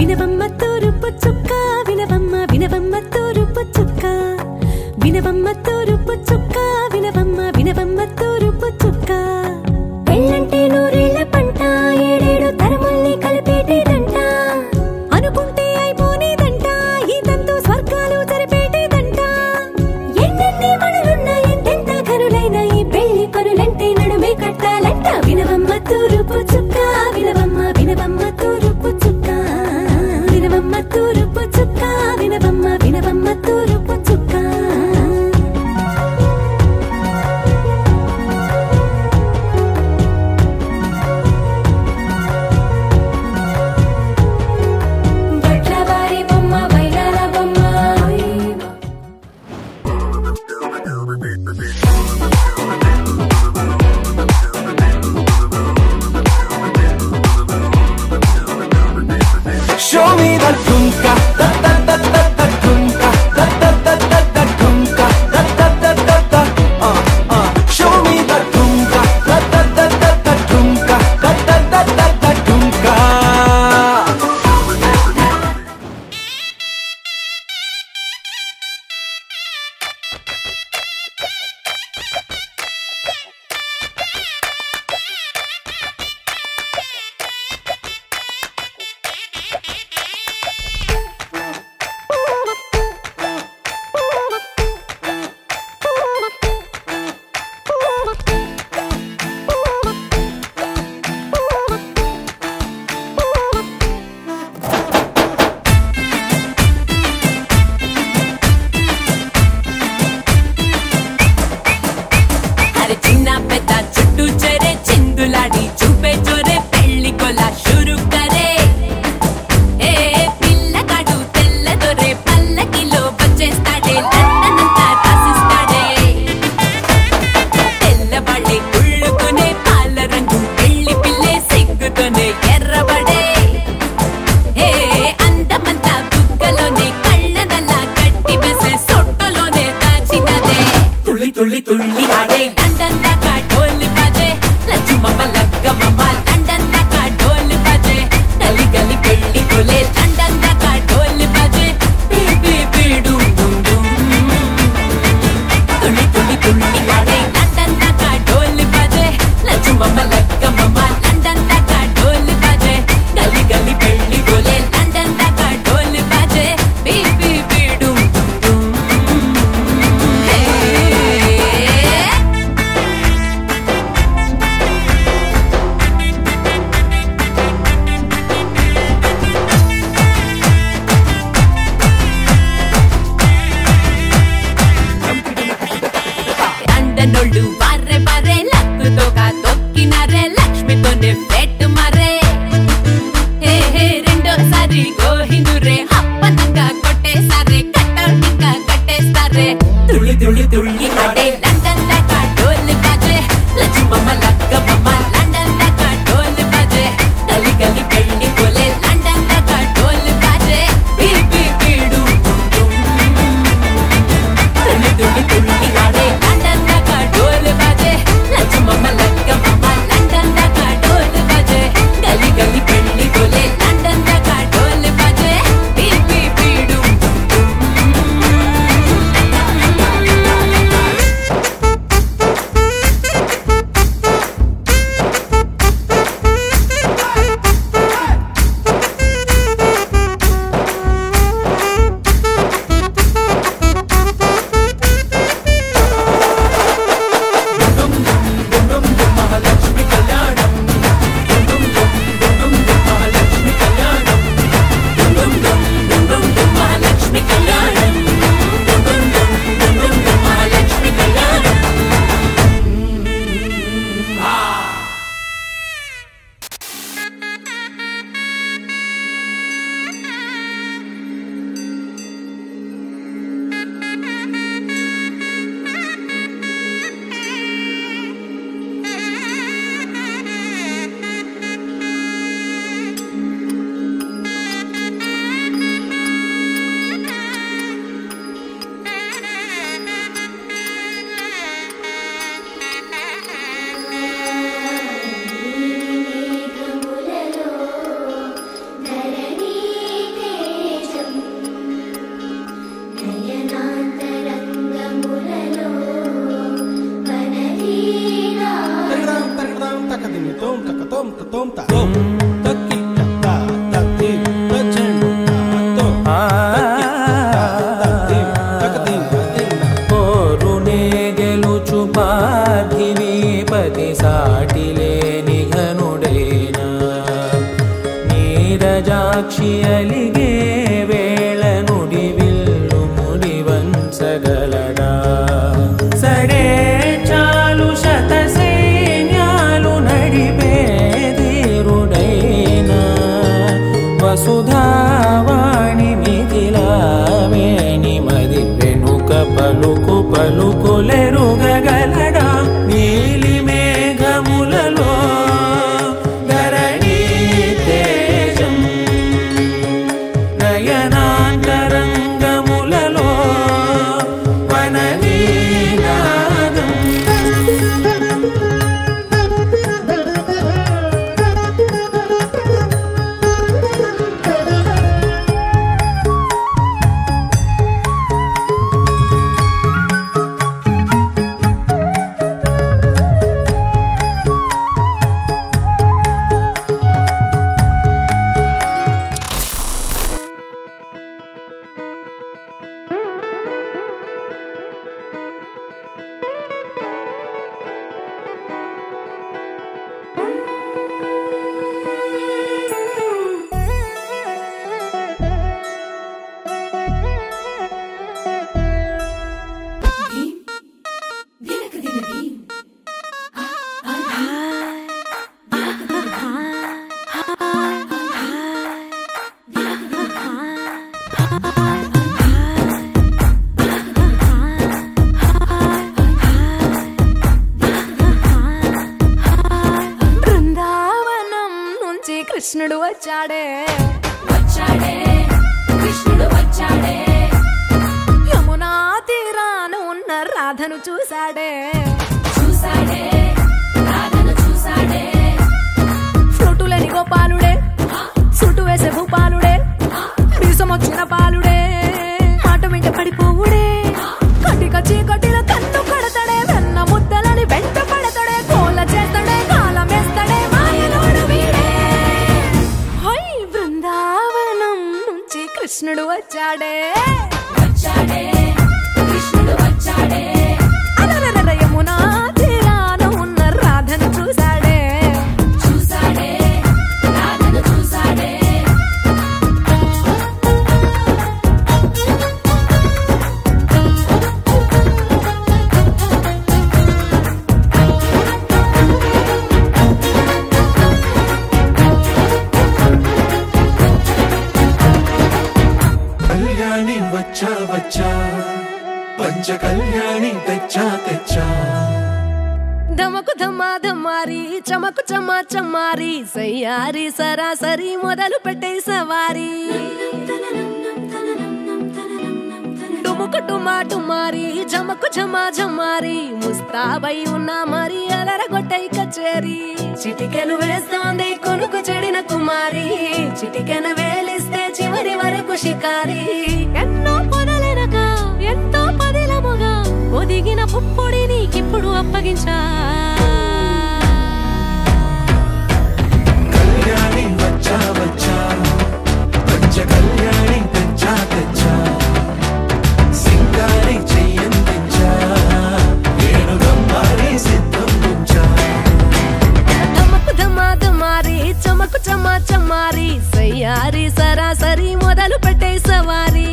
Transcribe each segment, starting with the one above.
వినవమ్మ తూరుపు చుక్క వినవమ్మ వినవమ్మ తూరుపు చుక్క వినవమ్మ తూరుపు చుక్క వినవమ్మ వినవమ్మ తూరుపు చుక్క పెళ్ళంటే నూరేళ్ల పంట ఏడేడు తరముల్ని కలిపేటేదంట అనుకుంటే అయిపోనేదంట ఈ తంతు స్వర్గాలు జరిపేటేదంట ఎన్నెన్ని మనులున్న ఎంతెంత కనులైన ఈ పెళ్లి పనులంటే నడుమే కట్టాలంట వినవమ్మ తూరుపు చుక్క వినవమ్మ వినవమ్మ తూరుపు చుక్క వినవమ్మ తూరుపు చుక్క వినవమ్మ వినవమ్మ తూరుపు చుక్క Show me that tumka, da da da da da tumka, da da da da da tumka, da da da da da. Show me that tumka, da da da da da tumka, da da da da da tumka. సాక్షి అలిగే వేళ నుడి విల్లు ముడి వంచగలడా సడే చాలు శత సైన్యాలు నడిపే ధీరుడైనా వసుధావాణి మిథిలావేణి మది వెనుక పలుకు పలుకులెరుగగలడా నీలి మేఘములలో ధరణి తేజం నయనాంతరంగములలో వననీనాదం కృష్ణుడు వచ్చాడే కృష్ణుడు వచ్చాడే యమునా తీరాన ఉన్న రాధను చూశాడే రాధను చూశాడే ఫ్లూటులని గోపాలుడే సుటు వేసే భూపాలుడే మీసమొచ్చిన పాలుడే మాట వెంట పడిపోవుడే కటిక చీకటిల కన్ను కడతాడే వెన్న ముద్దలని వెంట పడతాడే కోల చేస్తాడే కాలం వేస్తాడే మాయలోడు వీడే హై బృందావనం నుంచి కృష్ణుడు వచ్చాడే కృష్ణుడు వచ్చాడే అలరల యమునా తీరాన ఉన్న రాధను చూశాడే రాధను చూశాడే కళ్యాణి వచ్చా వచ్చా పంచ కళ్యాణి తెచ్చా తెచ్చా ధమకు ధమా ధమారి చమకు చమా చమారి సయ్యారి సరాసరి మొదలు పెట్టే సవారి డుముకు టుమా టుమారి జమకు ఝమా ఝమారి ముస్తాబై ఉన్నా మరి అలరగొట్టై కచేరి చిటికెను వేస్తోంది కొనుకు చెడిన కుమారి చిటికెను వేలిస్తే చివరి వరకు షికారి ఎన్నో పొదలెనక ఎంతో పదిలముగా ఒదిగిన పుప్పొడి నీకిప్పుడు అప్పగించా కళ్యాణి వచ్చా వచ్చా పంచ కళ్యాణి తెచ్చా తెచ్చా సింగారి చెయ్యందించా ఏడు గమ్మారి సిద్ధం ఉంచా ధమకు ధమా ధమారి చమకు చమా చమారి సయ్యారి సరాసరి మొదలు పెట్టే సవారి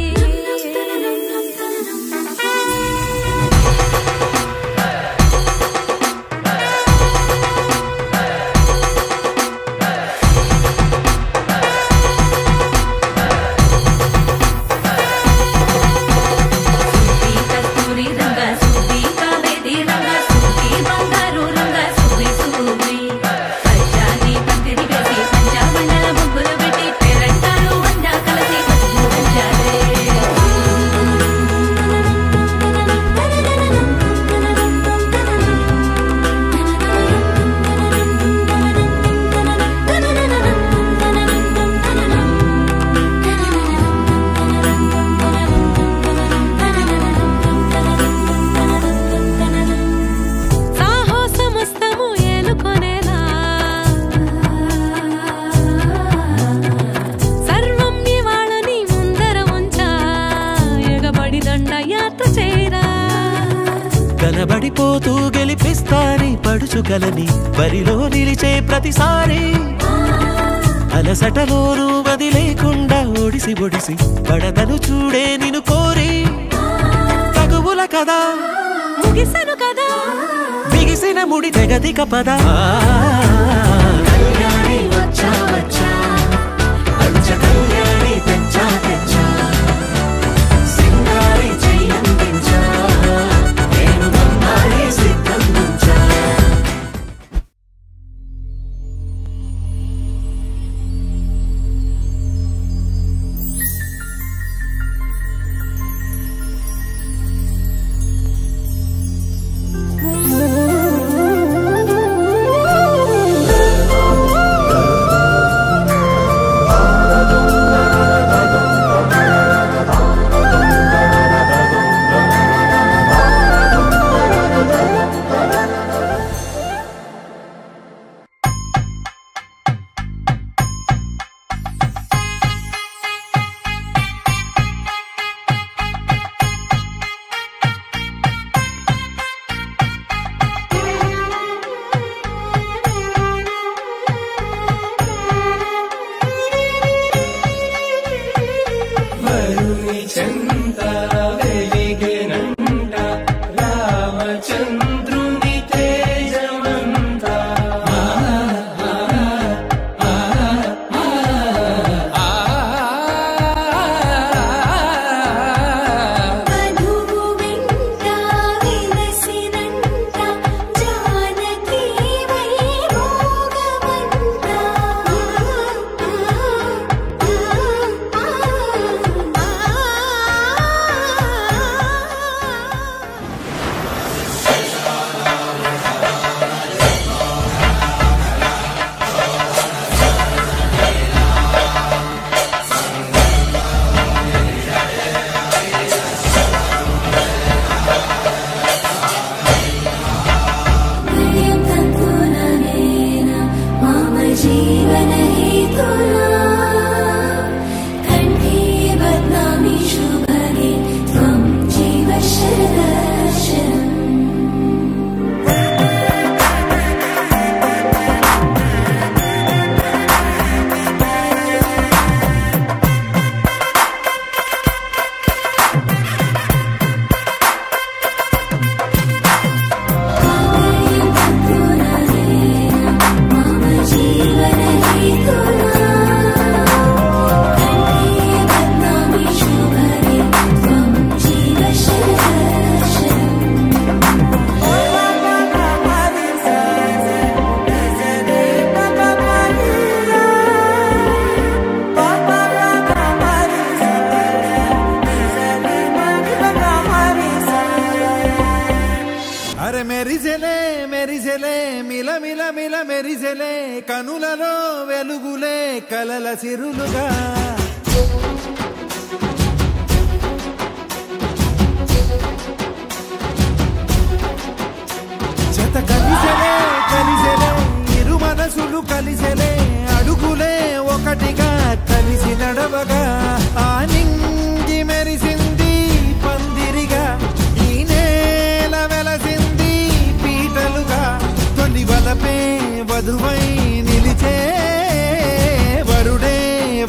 కస్తూరి రంగ సుబ్బి కావేరి రంగ సుబ్బి బంగారు రంగ సుబ్బి సుబ్బి పంచాది పందిరి వేసి పంచామండల ముగ్గులు పెట్టి పేరంటారు వండా కలిసి పసుపు పంచాడే సాహసమస్తము ఏలుకొనేలా సర్వం ఇవాళని ముందర ఉంచా ఎగబడి దండ యాత్ర చేయరా కనబడిపోతూ గెలిపిస్తాని పడుచుకలని బరిలో నిలిచే ప్రతిసారి అలసటలోనూ వదిలేకుండా ఒడిసి ఒడిసి పడతను చూడే నిన్ను కోరి తగువుల కదా ముగిసెను కదా బిగిసిన ముడి తెగదిక పద కళ్యాణి వచ్చా వచ్చా పంచ కళ్యాణి తెచ్చా తెచ్చా సింగారి చెయ్యందించా నేను మమ్మారి సిద్ధందించా మెరిసెలే కనులలో వెలుగులే కలల సిరులుగా జత కలిసెలే కలిసెలే ఇరు మనసులు కలిసెలే అడుగులే ఒకటిగా కలిసి నడవగా ఆ నింగి మెరిసింది పందిరిగా ఈ నేల వెలసింది పీటలుగా తొలి వలపే వధువై నిలిచే వరుడే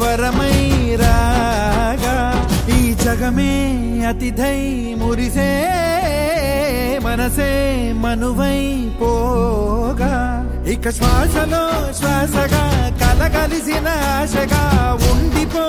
వరమై రాగా ఈ జగమే అతిథై మురిసే మనసే మనువై పోగా ఇక శ్వాసలో శ్వాసగా కలగలిసిన ఆశగా ఉండిపో